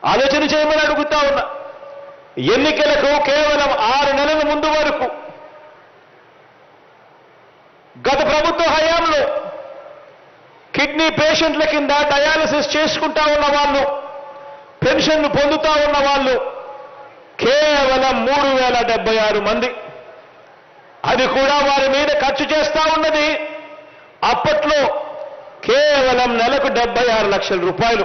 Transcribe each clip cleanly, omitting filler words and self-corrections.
ఆలోచన చేయమని అడుగుతా ఉన్నా. ఎన్నికలకు కేవలం 6 నెలల ముందు వరకు గత ప్రభుత్వ హయాంలో కిడ్నీ పేషెంట్ల కింద డయాలసిస్ చేసుకుంటా ఉన్న వాళ్ళు, పెన్షన్లు పొందుతా ఉన్న వాళ్ళు కేవలం 3076 మంది. అది కూడా వారి మీద ఖర్చు చేస్తా ఉన్నది అప్పట్లో కేవలం నెలకు 76 లక్షల రూపాయలు.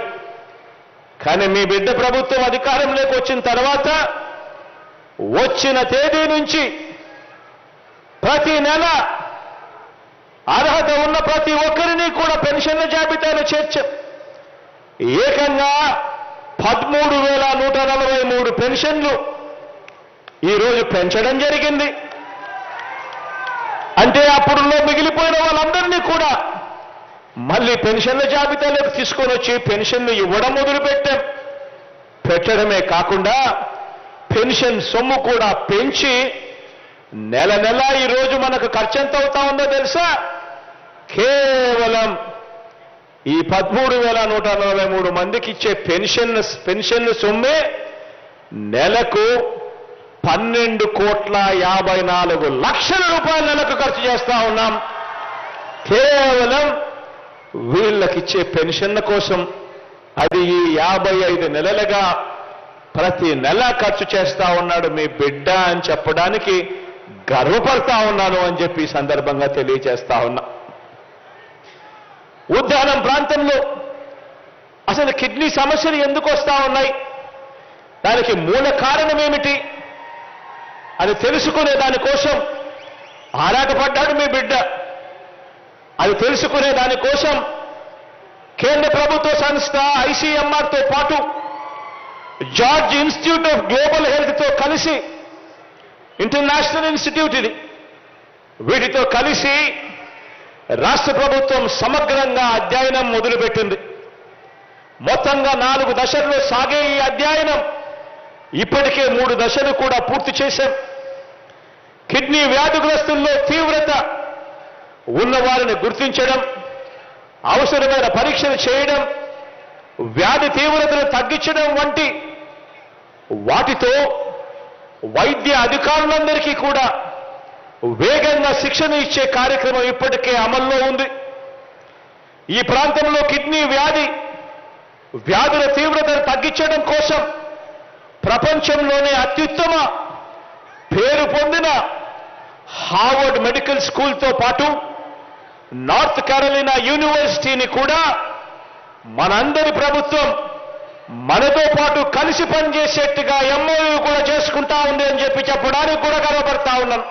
కానీ మీ బిడ్డ ప్రభుత్వం అధికారంలోకి వచ్చిన తర్వాత వచ్చిన తేదీ నుంచి ప్రతి నెల అర్హత ఉన్న ప్రతి ఒక్కరిని కూడా పెన్షన్ల జాబితాలో చేర్చాం. ఏకంగా 13,143 పెన్షన్లు ఈరోజు పెంచడం జరిగింది. అంటే అప్పుడులో మిగిలిపోయిన వాళ్ళందరినీ కూడా మళ్ళీ పెన్షన్ల జాబితాలోకి తీసుకొని వచ్చి పెన్షన్లు ఇవ్వడం మొదలుపెట్టాం. పెట్టడమే కాకుండా పెన్షన్ సొమ్ము కూడా పెంచి నెల నెల ఈరోజు మనకు ఖర్చు ఎంత అవుతా ఉందో తెలుసా? కేవలం ఈ 13,143 మందికి ఇచ్చే పెన్షన్ సొమ్మే నెలకు 12,54,00,000 రూపాయలు నెలకు ఖర్చు చేస్తా ఉన్నాం. కేవలం వీళ్ళకిచ్చే పెన్షన్ల కోసం. అది ఈ 55 నెలలుగా ప్రతి నెల ఖర్చు చేస్తా ఉన్నాడు మీ బిడ్డ అని చెప్పడానికి గర్వపడతా ఉన్నాను అని చెప్పి ఈ సందర్భంగా తెలియజేస్తా ఉన్నా. ఉద్దానం ప్రాంతంలో అసలు కిడ్నీ సమస్యలు ఎందుకు వస్తా ఉన్నాయి, దానికి మూల కారణం ఏమిటి అది తెలుసుకునే దానికోసం ఆరాటపడ్డాడు మీ బిడ్డ. అది తెలుసుకునే దానికోసం కేంద్ర ప్రభుత్వ సంస్థ ఐసీఎంఆర్తో పాటు జార్జ్ ఇన్స్టిట్యూట్ ఆఫ్ గ్లోబల్ హెల్త్తో కలిసి, ఇంటర్నేషనల్ ఇన్స్టిట్యూట్ ఇది, వీటితో కలిసి రాష్ట్ర ప్రభుత్వం సమగ్రంగా అధ్యయనం మొదలుపెట్టింది. మొత్తంగా 4 దశల్లో సాగే ఈ అధ్యయనం ఇప్పటికే 3 దశలు కూడా పూర్తి చేశాం. కిడ్నీ వ్యాధిగ్రస్తుల్లో తీవ్రత ఉన్నవారిని గుర్తించడం, అవసరమైన పరీక్షలు చేయడం, వ్యాధి తీవ్రతను తగ్గించడం వంటి వాటితో వైద్య అధికారులందరికీ కూడా వేగంగా శిక్షణ ఇచ్చే కార్యక్రమం ఇప్పటికే అమల్లో ఉంది. ఈ ప్రాంతంలో కిడ్నీ వ్యాధుల తీవ్రతను తగ్గించడం కోసం ప్రపంచంలోనే అత్యుత్తమ పేరు పొందిన హార్వర్డ్ మెడికల్ స్కూల్తో పాటు నార్త్ కెరోలినా యూనివర్సిటీని కూడా మనందరి ప్రభుత్వం మనతో పాటు కలిసి పనిచేసేట్టుగా ఎంఓయూ కూడా చేసుకుంటా ఉంది అని చెప్పి చెప్పడానికి కూడా గర్వపడతా ఉన్నాను.